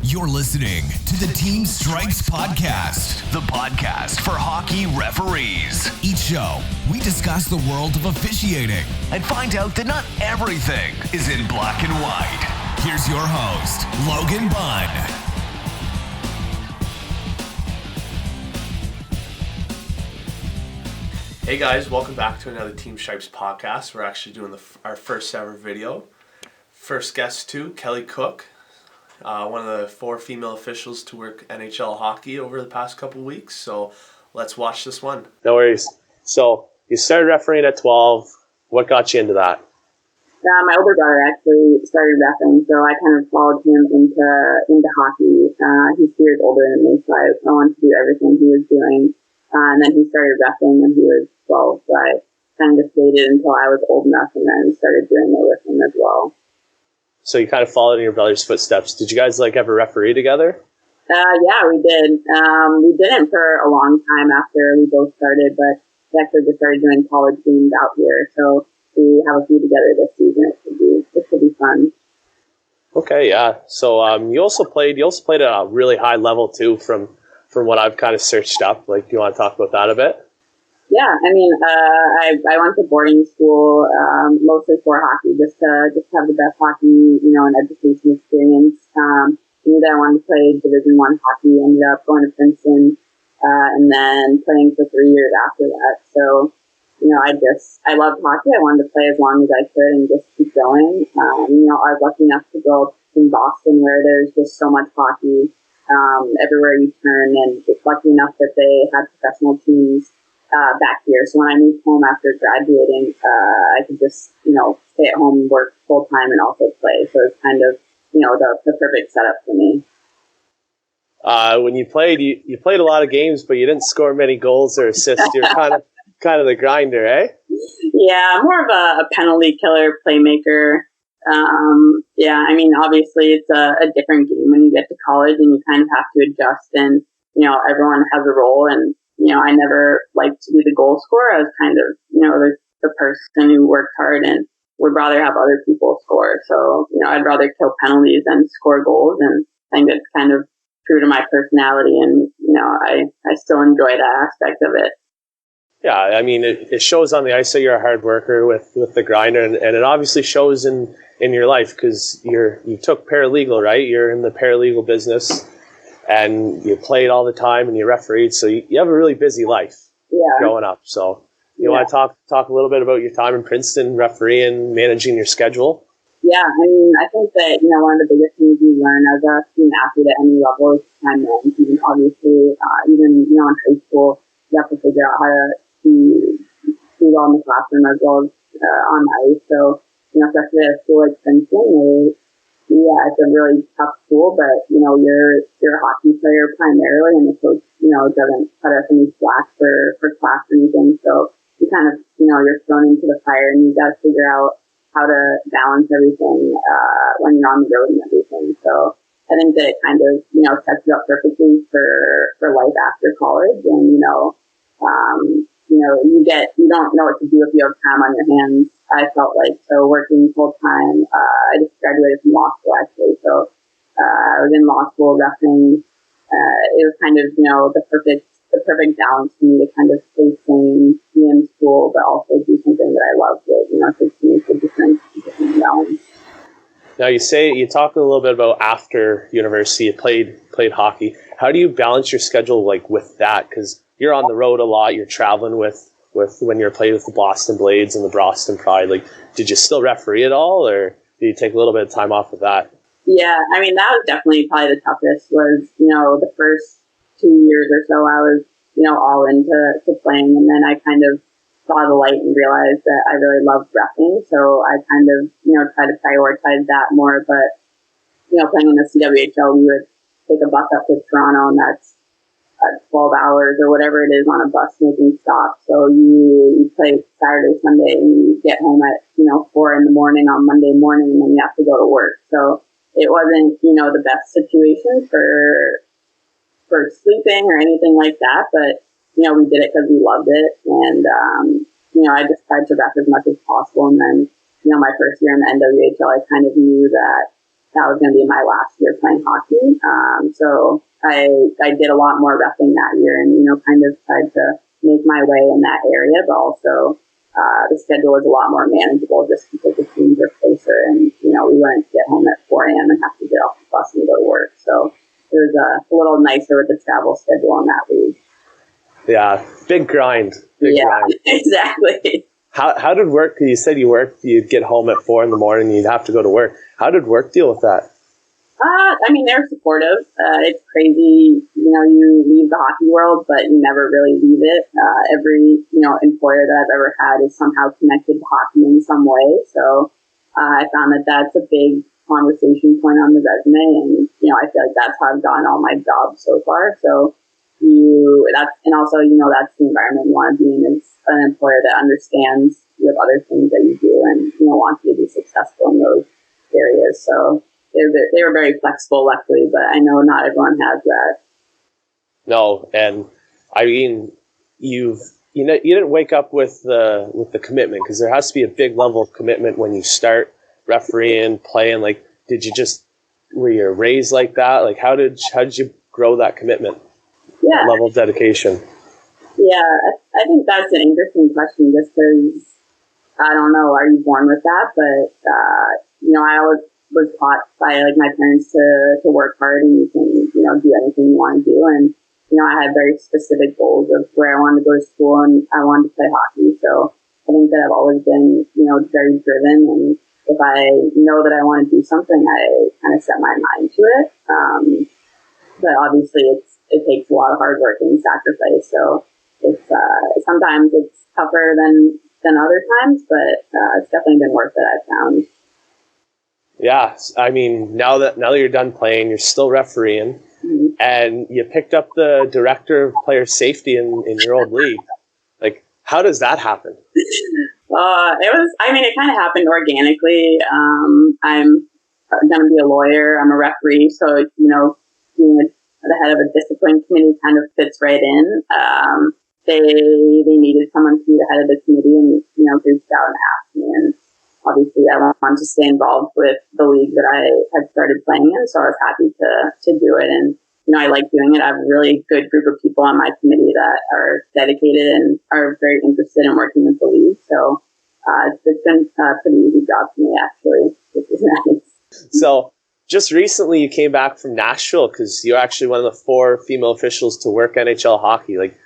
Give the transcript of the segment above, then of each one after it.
You're listening to the Team Stripes Podcast, the podcast for hockey referees. Each show, we discuss the world of officiating and find out that not everything is in black and white. Here's your host, Logan Bunn. Hey guys, welcome back to another Team Stripes podcast. We're actually doing our first ever video. First guest too, Kelly Cooke, one of the 4 female officials to work NHL hockey over the past couple of weeks. So let's watch this one. No worries. So you started refereeing at 12. What got you into that? My older brother actually started reffing, so I kind of followed him into hockey. He's 2 years older than me, so I wanted to do everything he was doing. And then he started reffing when he was 12, so I kind of just waited until I was old enough and then started doing it with him as well. So you kind of followed in your brother's footsteps. Did you guys ever referee together? Yeah, we did. We didn't for a long time after we both started, but we actually just started doing college games out here. So we have a few together this season. It should be fun. Okay, yeah. So you also played at a really high level too, from what I've kind of searched up. Do you want to talk about that a bit? Yeah, I mean, I went to boarding school mostly for hockey, just to have the best hockey, and education experience. Knew that I wanted to play Division I hockey. Ended up going to Princeton, and then playing for 3 years after that. So, I loved hockey. I wanted to play as long as I could and just keep going. I was lucky enough to grow up in Boston, where there's just so much hockey everywhere you turn, and just lucky enough that they had professional teams back here. So when I moved home after graduating, I could just, stay at home and work full time and also play. So it's kind of, the perfect setup for me. When you played, you played a lot of games, but you didn't score many goals or assists. You're kind of the grinder, eh? Yeah, more of a penalty killer playmaker. Yeah, I mean, obviously it's a different game when you get to college and you kind of have to adjust, and, everyone has a role, and, I never liked to be the goal scorer. I was kind of, the person who worked hard and would rather have other people score. So, I'd rather kill penalties than score goals. And I think it's kind of true to my personality. And, I still enjoy that aspect of it. Yeah, I mean, it shows on the ice that you're a hard worker with the grinder. And it obviously shows in your life because you took paralegal, right? You're in the paralegal business. And you played all the time and you refereed, so you have a really busy life growing up. So you want to talk a little bit about your time in Princeton, refereeing, managing your schedule? Yeah, I mean, I think that, one of the biggest things you learn as a student athlete at any level is time management. Obviously, even, in high school, you have to figure out how to do well in the classroom as well as on the ice. So, especially at a school like Princeton, it's a really tough school, but, you're a hockey player primarily, and the coach, doesn't cut us any slack for class or anything. So you kind of, you're thrown into the fire, and you got to figure out how to balance everything when you're on the road and everything. So I think that it kind of, sets you up perfectly for life after college. And, you don't know what to do if you have time on your hands. I felt like, so working full time, I just graduated from law school actually. So, I was in law school reffing. It was kind of, the perfect balance for me to kind of stay sane, be in school, but also do something that I loved. To make a different balance. Now you talked a little bit about after university, you played hockey. How do you balance your schedule with that? Because you're on the road a lot, you're traveling with when you're playing with the Boston Blades and the Boston Pride. Did you still referee at all, or did you take a little bit of time off of that? Yeah, I mean, that was definitely probably the toughest was, the first 2 years or so I was, all into playing, and then I kind of saw the light and realized that I really loved reffing, so I kind of, tried to prioritize that more. But, playing in the CWHL, we would take a bus up to Toronto, and that's 12 hours or whatever it is on a bus making stops. So you play Saturday, Sunday, and you get home at, 4 a.m. on Monday morning, and then you have to go to work. So it wasn't, the best situation for sleeping or anything like that. But, we did it because we loved it. And, I just tried to ref as much as possible. And then, my first year in the NWHL, I kind of knew that that was going to be my last year playing hockey. So I did a lot more repping that year and, kind of tried to make my way in that area, but also the schedule was a lot more manageable just because the teams are closer and, we wouldn't get home at 4 a.m. and have to get off the bus and go to work. So it was a little nicer with the travel schedule in that league. Yeah, big grind. Big grind. Exactly. How did work? You said you'd get home at 4 a.m. and you'd have to go to work. How did work deal with that? They're supportive. It's crazy, you leave the hockey world, but you never really leave it. Every, employer that I've ever had is somehow connected to hockey in some way. So I found that that's a big conversation point on the resume. And, I feel like that's how I've gotten all my jobs so far. So that's the environment you want to be in, is an employer that understands you have other things that you do and, wants you to be successful in those areas. So they were very flexible, luckily, but I know not everyone has that. No, and I mean, you didn't wake up with the commitment, because there has to be a big level of commitment when you start refereeing, playing. Like, were you raised like that? Like, how did you grow that commitment? Yeah, that level of dedication. Yeah, I think that's an interesting question, just because I don't know, are you born with that? But I always was taught by my parents to work hard and you can do anything you want to do. And I had very specific goals of where I wanted to go to school and I wanted to play hockey. So I think that I've always been very driven, and if I know that I want to do something, I kind of set my mind to it. But obviously it takes a lot of hard work and sacrifice. So it's sometimes it's tougher than other times, but it's definitely been worth it, I've found. Yeah, I mean, now that you're done playing, you're still refereeing, mm-hmm. and you picked up the director of player safety in your old league. Like, how does that happen? It kind of happened organically. I'm going to be a lawyer. I'm a referee, so being the head of a discipline committee kind of fits right in. They needed someone to be the head of the committee, and reached out and asked me, and obviously I wanted to stay involved with the league that I had started playing in, so I was happy to do it. And I like doing it. I have a really good group of people on my committee that are dedicated and are very interested in working with the league. So it's been a pretty easy job for me, actually, which is nice. So just recently you came back from Nashville, because you're actually one of the 4 female officials to work NHL hockey. Like,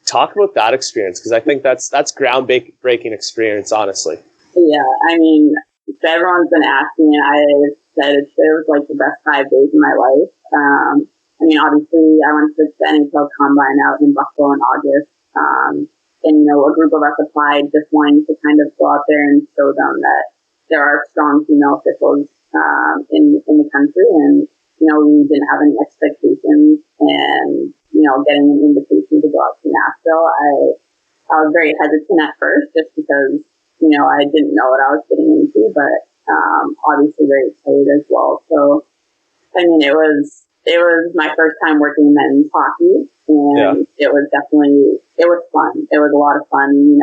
talk about that experience, because I think that's groundbreaking experience, honestly. Yeah, if everyone's been asking, I said it was the best 5 days of my life. Obviously I went to the NHL Combine out in Buffalo in August. And a group of us applied just wanting to kind of go out there and show them that there are strong female officials in the country, and we didn't have any expectations, and getting an invitation to go out to Nashville, I was very hesitant at first, just because I didn't know what I was getting into, but obviously very excited as well. So it was my first time working men's hockey, and it was fun. It was a lot of fun,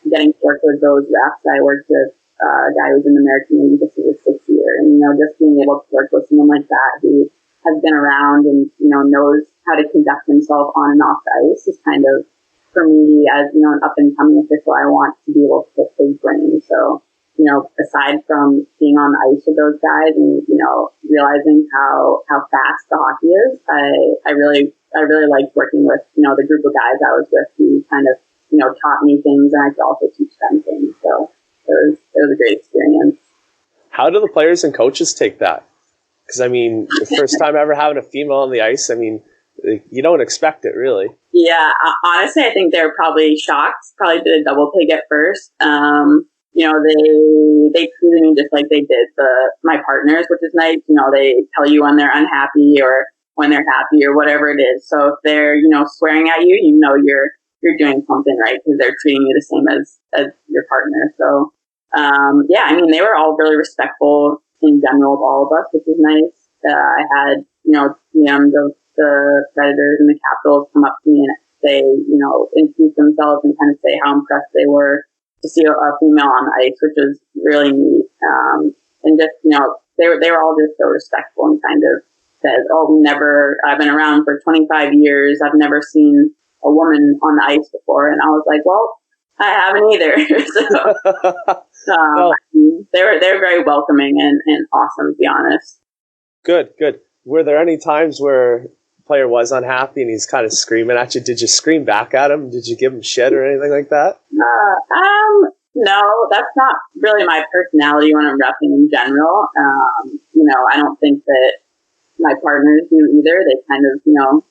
getting to work with those refs. I worked with a guy who's in the American League. This is his 6th year, and just being able to work with someone like that who has been around and knows how to conduct himself on and off the ice is kind of, for me, as an up and coming official, I want to be able to pick his brain. So aside from being on the ice with those guys and realizing how fast the hockey is, I really liked working with the group of guys I was with, who kind of taught me things, and I could also teach them things. So it was a great experience. How do the players and coaches take that? Because the first time ever having a female on the ice, you don't expect it, really. Yeah, honestly, I think they're probably shocked. Probably did a double take at first. They treated me just like they did my partners, which is nice. They tell you when they're unhappy or when they're happy or whatever it is. So if they're swearing at you, you're doing something right, because they're treating you the same as your partner. So they were all really respectful in general of all of us, which is nice. I had DMs of the Predators and the Capitals come up to me and say, introduce themselves and kind of say how impressed they were to see a female on the ice, which was really neat. and just, they were all just so respectful and kind of said, oh, I've been around for 25 years. I've never seen a woman on the ice before. And I was like, well, I haven't either. So they were very welcoming and awesome, to be honest. Good. Were there any times where the player was unhappy and he's kind of screaming at you? Did you scream back at him? Did you give him shit or anything like that? No, that's not really my personality when I'm reffing in general. I don't think that my partners do either. They kind of,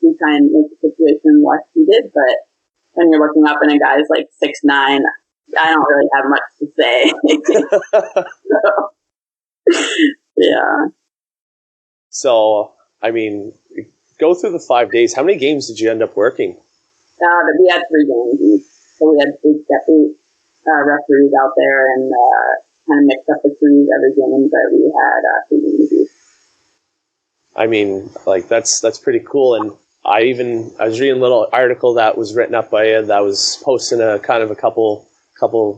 we try and make the situation less heated, but when you're looking up and a guy's like 6'9", I don't really have much to say. Yeah. So, I mean, go through the 5 days. How many games did you end up working? We had 3 games each. So we had eight referees out there and kind of mixed up the crews every game, but we had 3 games each. I mean, like, that's pretty cool. And I was reading a little article that was written up by you that was posting a couple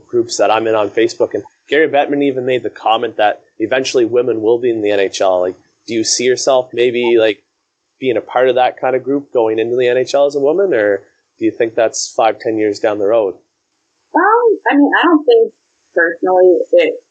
groups that I'm in on Facebook. And Gary Bettman even made the comment that eventually women will be in the NHL. Like, do you see yourself maybe like being a part of that kind of group going into the NHL as a woman, or do you think that's 5-10 years down the road? I don't think personally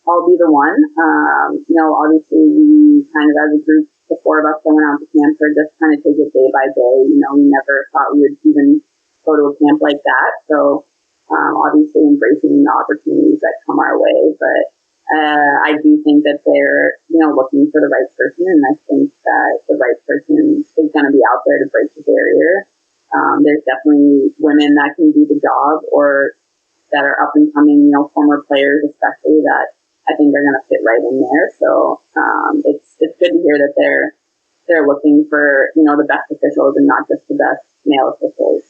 I'll be the one. Obviously we kind of as a group, the 4 of us that went out to camp, or just kind of take it day by day. We never thought we would even go to a camp like that. So obviously embracing the opportunities that come our way, but I do think that they're, looking for the right person, and I think that the right person is going to be out there to break the barrier. There's definitely women that can do the job, or that are up and coming, former players especially, that I think are going to fit right in there. So it's good to hear that they're looking for, the best officials and not just the best male officials.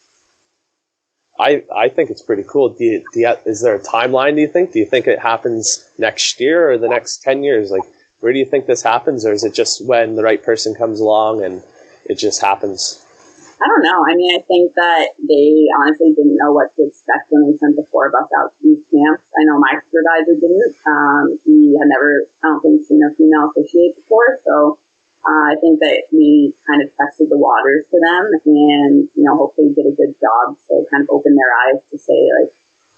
I think it's pretty cool. Is there a timeline, do you think? Do you think it happens next year or the next 10 years? Like, where do you think this happens? Or is it just when the right person comes along and it just happens? I don't know. I think that they honestly didn't know what to expect when they sent the 4 of us out to these camps. I know my supervisor didn't. He had never, I don't think, seen a female officiate before. So I think that we kind of tested the waters for them and, hopefully did a good job. So kind of opened their eyes to say, like,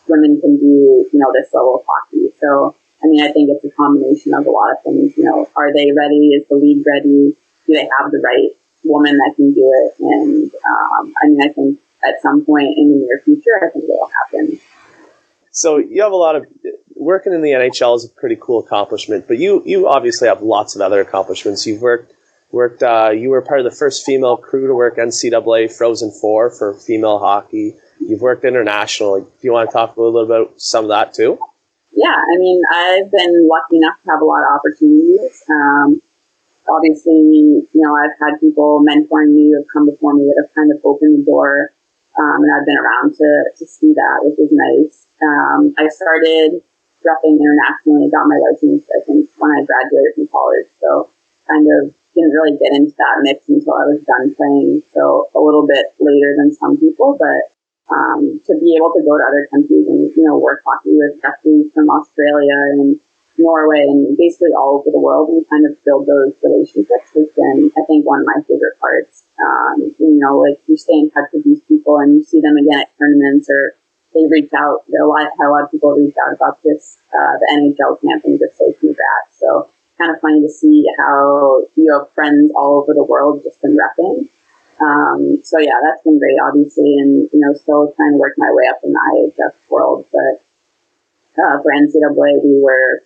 women can do, this level of hockey. So, I think it's a combination of a lot of things. Are they ready? Is the league ready? Do they have the right woman that can do it? And, I think at some point in the near future, I think it'll happen. So you have a lot of working in the NHL is a pretty cool accomplishment, but you obviously have lots of other accomplishments. You've worked. You were part of the first female crew to work NCAA Frozen 4 for female hockey. You've worked international. Do you want to talk a little bit about some of that too? Yeah, I've been lucky enough to have a lot of opportunities. Obviously, I've had people mentoring me who have come before me that have kind of opened the door, and I've been around to see that, which is nice. I started reffing internationally, got my license, I think, when I graduated from college, so kind of didn't really get into that mix until I was done playing, so a little bit later than some people, but to be able to go to other countries and, work hockey with referees from Australia and Norway and basically all over the world and kind of build those relationships has been, I think, one of my favorite parts. Like you stay in touch with these people and you see them again at tournaments, or they reach out. A lot of people reach out about this, the NHL camp, and just say congrats. So kind of funny to see how you have friends all over the world just in reffing. So yeah, that's been great, obviously, and still trying to work my way up in the IHF world. But for NCAA, we were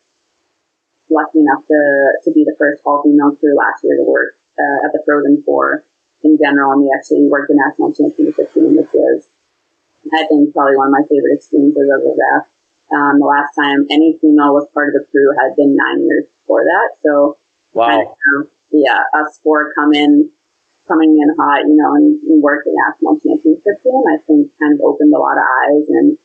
lucky enough to be the first all-female crew last year to work at the Frozen 4 in general, and we actually worked the national championship team, which was, I think, probably one of my favorite experiences of the ref. The last time any female was part of the crew had been 9 years before that. So, wow, us 4 coming in hot, and work the national championship team, I think kind of opened a lot of eyes, and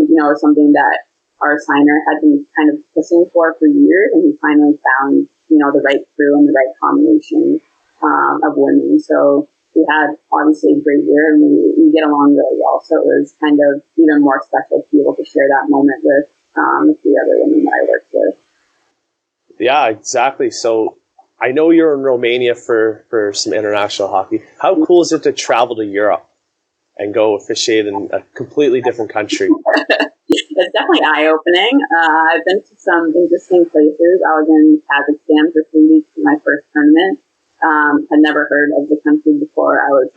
it's something that our signer had been kind of pushing for years, and he finally found, the right crew and the right combination of women. So we had obviously a great year, and we get along really well. So it was kind of even more special to be able to share that moment with the 3 other women that I worked with. Yeah, exactly. So I know you're in Romania for some international hockey. How cool is it to travel to Europe and go officiate in a completely different country? It's definitely eye-opening. I've been to some interesting places. I was in Kazakhstan for 3 weeks for my first tournament. Had never heard of the country before I was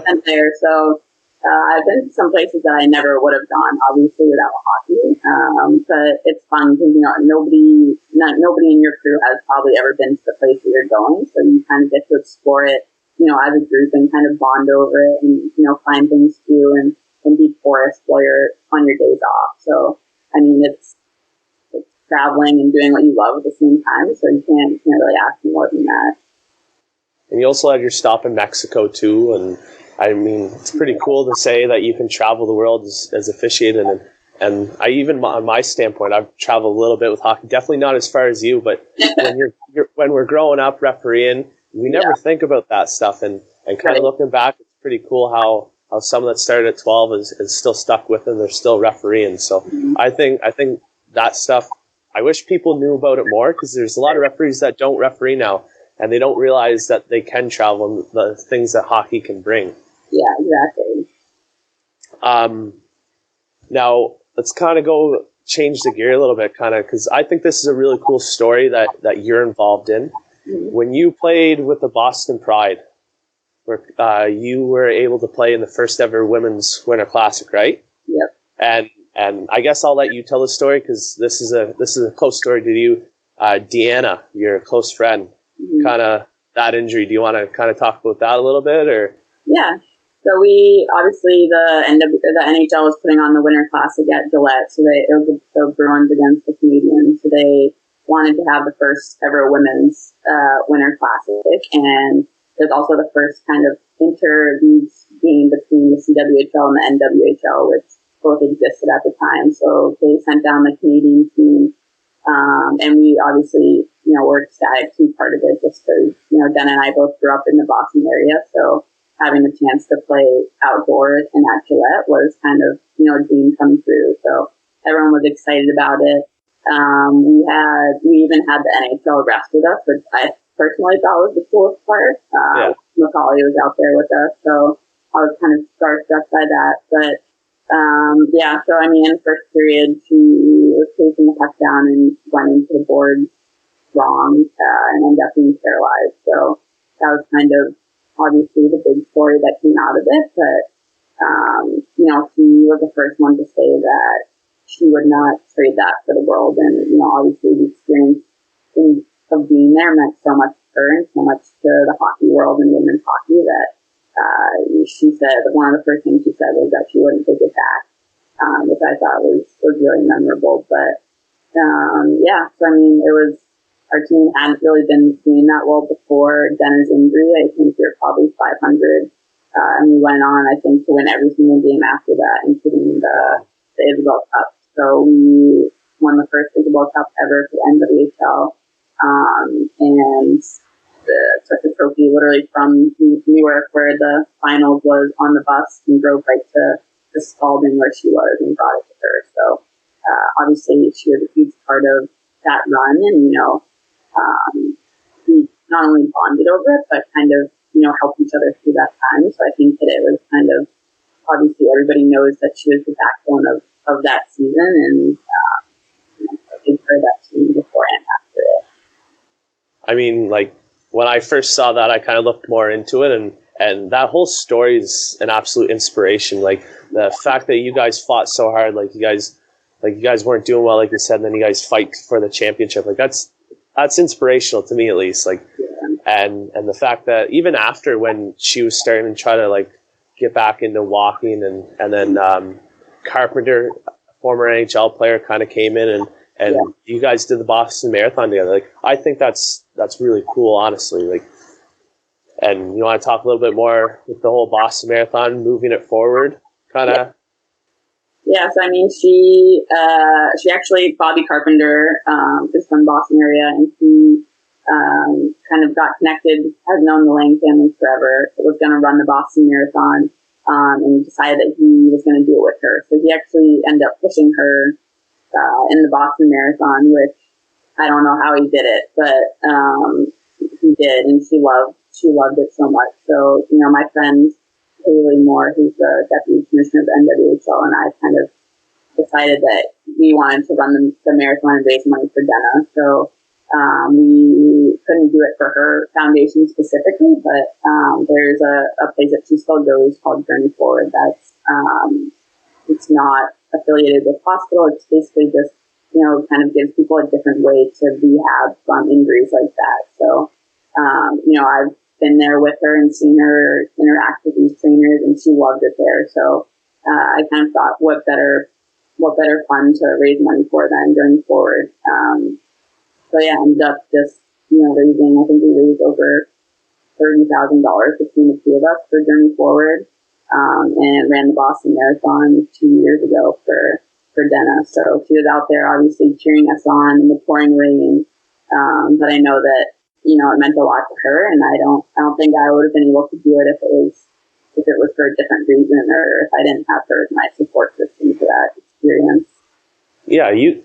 sent there. So I've been to some places that I never would have gone, obviously, without hockey. But it's fun because, nobody in your crew has probably ever been to the place that you're going. So you kind of get to explore it, as a group and kind of bond over it and, find things to do and be porous while you're on your days off. So, I mean, it's traveling and doing what you love at the same time. So you can't really ask for more than that. And you also had your stop in Mexico too. And I mean, it's pretty cool to say that you can travel the world as officiating. And I even, on my standpoint, I've traveled a little bit with hockey. Definitely not as far as you, but when we're growing up refereeing, we never think about that stuff. And kind of looking back, it's pretty cool how someone that started at 12 is still stuck with them. They're still refereeing. So I think that stuff, I wish people knew about it more, because there's a lot of referees that don't referee now, and they don't realize that they can travel and the things that hockey can bring. Yeah, exactly. Now let's kind of change the gear a little bit, because I think this is a really cool story that you're involved in. Mm-hmm. When you played with the Boston Pride, where you were able to play in the first ever Women's Winter Classic, right? Yep. And I guess I'll let you tell the story, because this is a close story to you. Deanna, your close friend, kind of that injury. Do you want to kind of talk about that a little bit, or? Yeah. So we obviously the NHL was putting on the Winter Classic at Gillette, so it was the Bruins against the Canadiens. So they wanted to have the first ever Women's Winter Classic, and there's also the first kind of inter-league game between the CWHL and the NWHL, which both existed at the time. So they sent down the Canadian team, and we obviously, were ecstatic to be part of it, just because, Den and I both grew up in the Boston area. So having the chance to play outdoors and at Gillette was kind of, a dream come true. So everyone was excited about it. We even had the NHL rest with us, which I personally thought was the coolest part. Macaulay was out there with us, so I was kind of starstruck by that. But so I mean, in the first period, she was chasing the puck down and went into the boards wrong, and ended up being paralyzed. So that was kind of obviously the big story that came out of it. But she was the first one to say that she would not trade that for the world, and obviously the experience of being there meant so much to her and so much to the hockey world and women's hockey that she said one of the first things she said was that she wouldn't take it back, which I thought was really memorable. But so I mean, our team hadn't really been doing that well before Denna's injury. I think we were probably 500, and we went on, I think, to win every single game after that, including the Isabel Cup. So we won the first Isabel Cup ever for NWHL. And took the trophy literally from Newark, where the finals was, on the bus, and drove right to Spalding where she was and brought it to her. So obviously she was a huge part of that run, and we not only bonded over it, but kind of helped each other through that time. So I think that it was kind of, obviously everybody knows that she was the backbone of that season, and I think for that team before and after it. I mean, like, when I first saw that, I kind of looked more into it, and that whole story is an absolute inspiration. Like, the fact that you guys fought so hard, you guys weren't doing well, like you said, and then you guys fight for the championship. Like, that's inspirational to me, at least. And the fact that even after, when she was starting to try to get back into walking, and then Carpenter, former NHL player, kind of came in and you guys did the Boston Marathon together. I think that's really cool, honestly. And you want to talk a little bit more with the whole Boston Marathon, moving it forward, kind of? Yeah, so I mean, she actually, Bobby Carpenter, is from Boston area, and he kind of got connected, has known the Lang family forever, was going to run the Boston Marathon, and decided that he was going to do it with her. So he actually ended up pushing her in the Boston Marathon, which I don't know how he did it, but he did, and she loved it so much. So, my friend Haley Moore, who's the deputy commissioner of the NWHL, and I kind of decided that we wanted to run the marathon and raise money for Denna. So we couldn't do it for her foundation specifically, but there's a place that she still goes called Journey Forward. That's it's not affiliated with hospital. It's basically just kind of gives people a different way to rehab from injuries like that. So I've been there with her and seen her interact with these trainers, and she loved it there. So I kind of thought, what better fund to raise money for than Journey Forward. So yeah, ended up just, raising, I think we raised over $30,000 between the two of us for Journey Forward, and ran the Boston Marathon 2 years ago for Denna. So she was out there obviously cheering us on in the pouring rain. But I know that, it meant a lot to her, and I don't think I would have been able to do it if it was for a different reason, or if I didn't have her as my support system for that experience. Yeah, you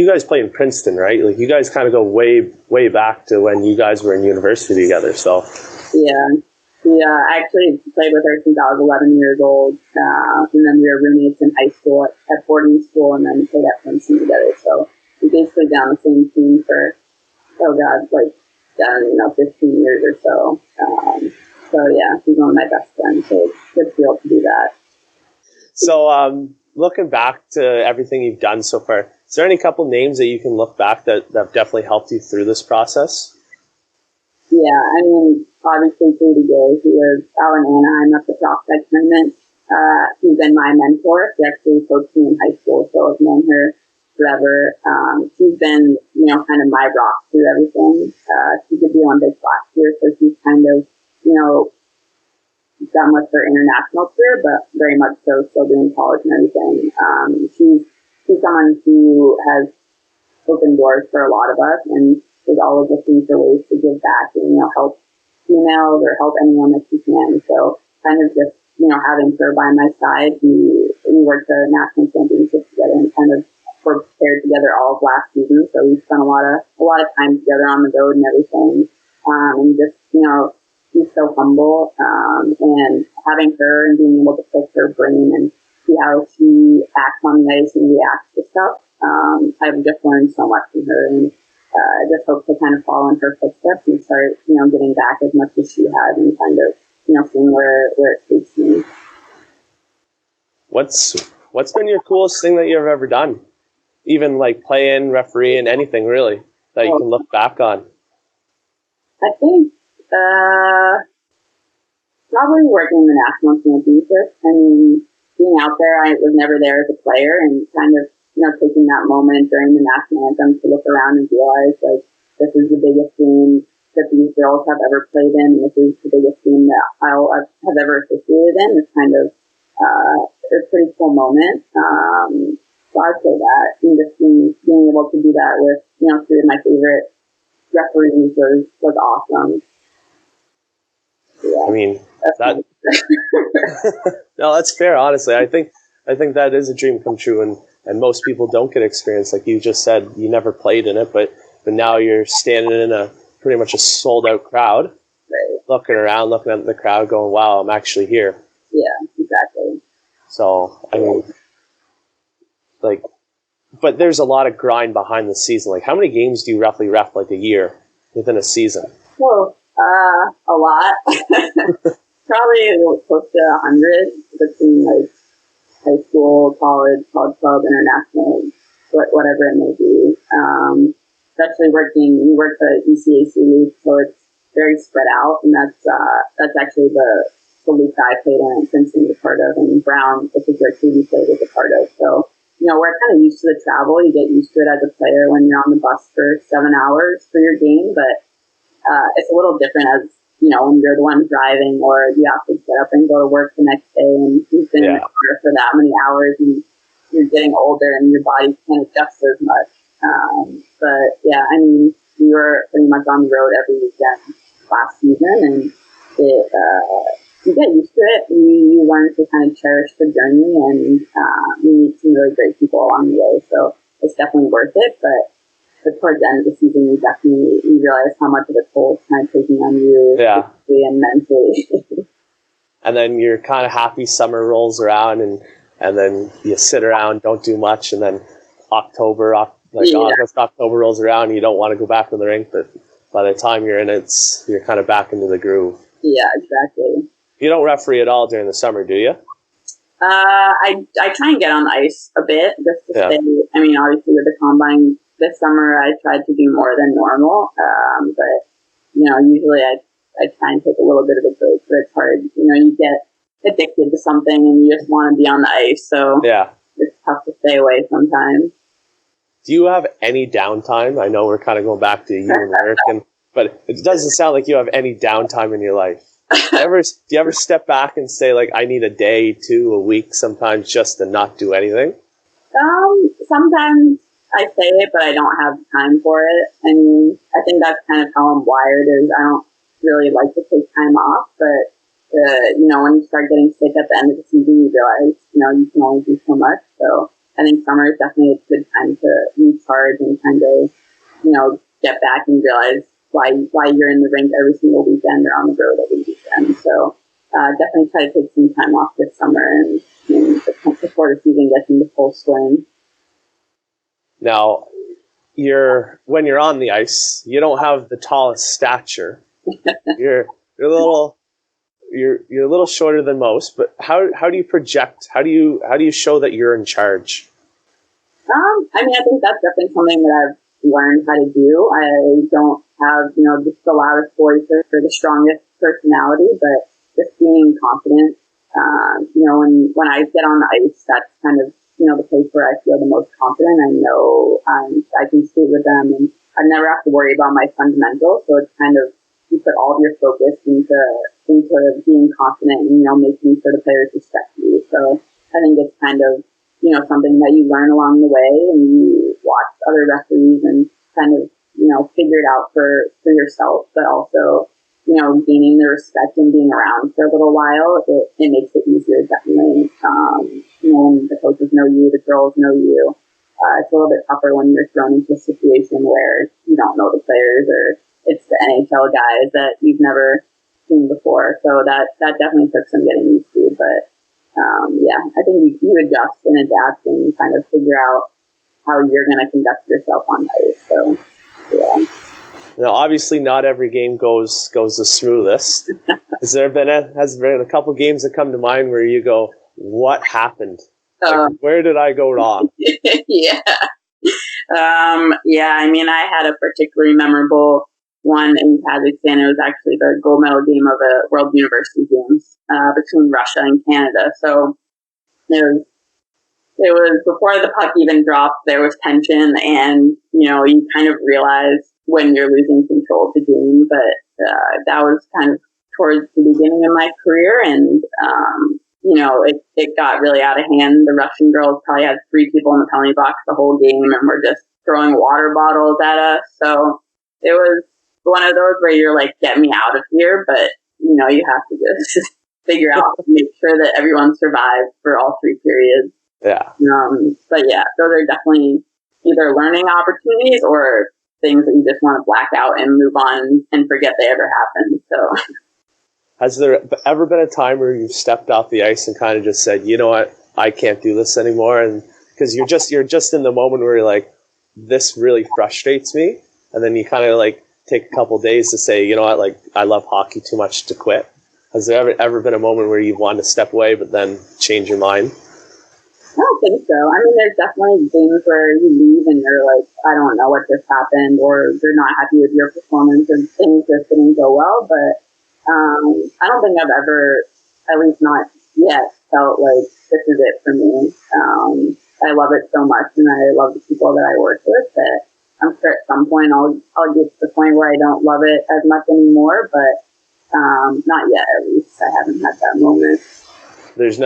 guys play in Princeton, right? Like, you guys kind of go way back to when you guys were in university together. So yeah, I actually played with her since I was 11 years old, and then we were roommates in high school at boarding school, and then played at Princeton together. So we basically been on the same team for 15 years or so. So yeah, she's one of my best friends. So it's good to be able to do that. So looking back to everything you've done so far, is there any couple names that you can look back that have definitely helped you through this process? Yeah, I mean, obviously Katie Gay, who was out in Anaheim at the prospect tournament. She's been my mentor. She actually coached me in high school, so I've known her forever. She's been, kind of my rock through everything. She did the Olympics last year, so she's kind of, done with her international career, but very much so still doing college and everything. She's someone who has opened doors for a lot of us, and is always looking for ways to give back and, help females or help anyone that she can. So kind of just, having her by my side, we worked the national championship together and kind of were paired together all of last season. So we spent a lot of time together on the road and everything. And just, she's so humble, and having her and being able to pick her brain and see how she acts on the ice and reacts to stuff. I've just learned so much from her, and I just hope to kind of follow in her footsteps and start, getting back as much as she has and kind of, seeing where it takes me. What's been your coolest thing that you've ever done? Even like playing, refereeing, anything really that you can look back on? I think probably working the national championship. I mean, being out there, I was never there as a player, and kind of, taking that moment during the national anthem to look around and realize, like, this is the biggest game that these girls have ever played in, and this is the biggest game that I'll have ever officiated in. It's kind of a pretty cool moment. So I'd say that, and just being able to do that with, three of my favorite referees was awesome. Yeah, I mean, that no, that's fair. Honestly, I think that is a dream come true, and most people don't get experience. Like you just said, you never played in it, but now you're standing in a pretty much a sold out crowd, right, looking around, looking at the crowd, going, "Wow, I'm actually here." Yeah, exactly. So I mean, like, but there's a lot of grind behind the season. Like, how many games do you roughly ref like a year within a season? Well, a lot. Probably close to 100 between like high school, college club, international, whatever it may be. Especially we work the ECAC league, so it's very spread out, and that's actually the league I played in and Princeton was a part of, and Brown, which is where Katie played, was a part of. So, we're kind of used to the travel. You get used to it as a player when you're on the bus for 7 hours for your game, but it's a little different as, when you're the one driving, or you have to get up and go to work the next day, and you've been in the car for that many hours, and you're getting older and your body can't adjust as much. But yeah, I mean, we were pretty much on the road every weekend last season, and you get used to it, and you learn to kind of cherish the journey, and you meet some really great people along the way. So it's definitely worth it. But but towards the end of the season, you realize how much of a toll it's kind of taking on you physically and mentally. And then you're kind of happy summer rolls around, and then you sit around, don't do much, and then August, October rolls around, and you don't want to go back to the rink, but by the time you're in it, you're kind of back into the groove. Yeah, exactly. You don't referee at all during the summer, do you? I try and get on the ice a bit just to stay. I mean, obviously with the combine this summer, I tried to do more than normal. But usually I try and take a little bit of a break. But it's hard. You get addicted to something and you just want to be on the ice. So it's tough to stay away sometimes. Do you have any downtime? I know we're kind of going back to you and work, but it doesn't sound like you have any downtime in your life. Do you ever step back and say, like, I need a day, 2, a week, sometimes just to not do anything? Sometimes I say it, but I don't have time for it. I mean, I think that's kind of how I'm wired, is I don't really like to take time off, but, when you start getting sick at the end of the season, you realize, you can only do so much. So I think summer is definitely a good time to recharge and kind of, get back and realize why you're in the rink every single weekend or on the road every weekend. So definitely try to take some time off this summer and before the season gets into full swing. Now, when you're on the ice, you don't have the tallest stature. You're a little shorter than most, but how do you project? How do you show that you're in charge? I mean, I think that's definitely something that I've learned how to do. I don't have, just the loudest voice or the strongest personality, but just being confident. When I get on the ice, that's kind of, the place where I feel the most confident. I know I can skate with them, and I never have to worry about my fundamentals. So it's kind of, you put all of your focus into being confident and, making sure the players respect you. So I think it's kind of, something that you learn along the way, and you watch other referees and kind of, figure it out for yourself, but also, gaining the respect and being around for a little while, it makes it easier, definitely. When the coaches know you, the girls know you, it's a little bit tougher when you're thrown into a situation where you don't know the players, or it's the NHL guys that you've never seen before. So that definitely took some getting used to, but I think you adjust and adapt and kind of figure out how you're going to conduct yourself on ice. So, yeah. Now, obviously, not every game goes the smoothest. Has there been a couple games that come to mind where you go, "What happened? Where did I go wrong?" Yeah. I mean, I had a particularly memorable one in Kazakhstan. It was actually the gold medal game of the World University Games between Russia and Canada. So it was before the puck even dropped. There was tension, and you kind of realize when you're losing control of the game. But that was kind of towards the beginning of my career, and it got really out of hand. The Russian girls probably had 3 people in the penalty box the whole game, and were just throwing water bottles at us. So it was one of those where you're like, get me out of here, but you have to just figure out, make sure that everyone survives for all 3 periods. Yeah. But yeah, those are definitely either learning opportunities or things that you just want to black out and move on and forget they ever happened. So has there ever been a time where you've stepped off the ice and kind of just said, you know what, I can't do this anymore? And because you're just in the moment where you're like, this really frustrates me, and then you kind of like take a couple days to say, you know what, like, I love hockey too much to quit. Has there ever been a moment where you've wanted to step away but then change your mind? I don't think so. I mean, there's definitely games where you leave and you're like, I don't know what just happened, or you're not happy with your performance, and things just didn't go well. But I don't think I've ever, at least not yet, felt like this is it for me. I love it so much, and I love the people that I work with, that I'm sure at some point I'll get to the point where I don't love it as much anymore, but not yet, at least. I haven't had that moment. There's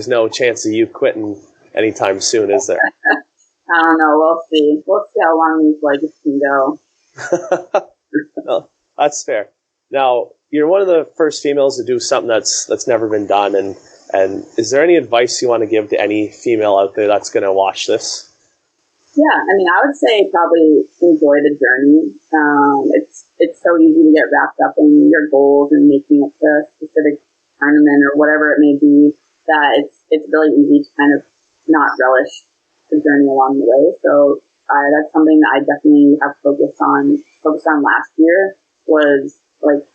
no chance of you quitting anytime soon, is there? I don't know. We'll see. We'll see how long these legs can go. No, that's fair. Now, you're one of the first females to do something that's never been done, and is there any advice you want to give to any female out there that's going to watch this? Yeah, I mean, I would say probably enjoy the journey. It's so easy to get wrapped up in your goals and making it to a specific tournament or whatever it may be, that it's really easy to kind of not relish the journey along the way. So that's something that I definitely have focused on last year, was like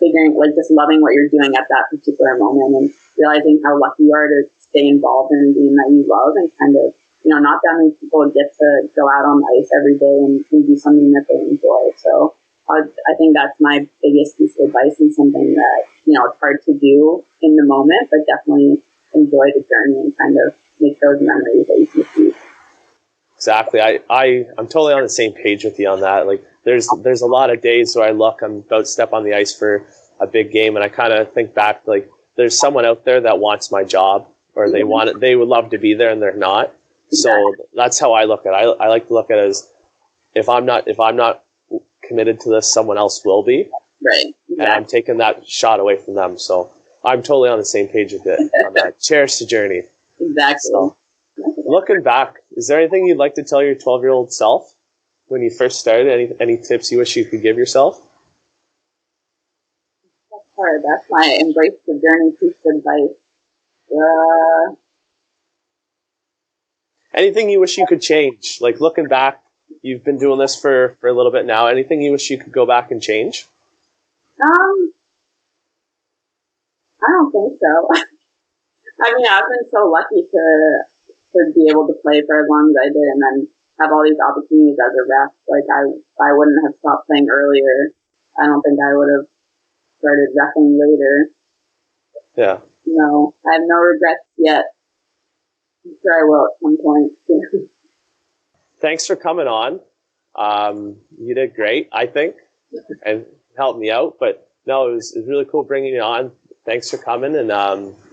figuring, like just loving what you're doing at that particular moment and realizing how lucky you are to stay involved in a game that you love, and kind of, not that many people get to go out on the ice every day and do something that they enjoy. So I think that's my biggest piece of advice, and something that, it's hard to do in the moment, but definitely enjoy the journey and kind of make those memories that you can keep. Exactly. I'm totally on the same page with you on that. Like there's a lot of days where I'm about to step on the ice for a big game, and I kind of think back, like there's someone out there that wants my job, or they would love to be there and they're not. So that's how I look at it. I like to look at it as, if I'm not committed to this, someone else will be. Right. Exactly. And I'm taking that shot away from them. So I'm totally on the same page with it on that. Cherish the journey. Exactly. So, looking back, is there anything you'd like to tell your 12-year-old self when you first started? Any tips you wish you could give yourself? That's hard. That's my embrace the journey piece of advice. Anything you wish you could change? Like looking back, you've been doing this for a little bit now. Anything you wish you could go back and change? I don't think so. I mean, I've been so lucky to be able to play for as long as I did, and then have all these opportunities as a ref. Like I wouldn't have stopped playing earlier. I don't think I would have started refing later. Yeah. No, I have no regrets yet. I'm sure I will at some point. Thanks for coming on. You did great, I think, and helped me out. But no, it was really cool bringing you on. Thanks for coming, and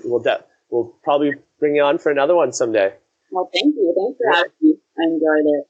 we'll probably bring you on for another one someday. Well, thank you. Thanks for having me. I enjoyed it.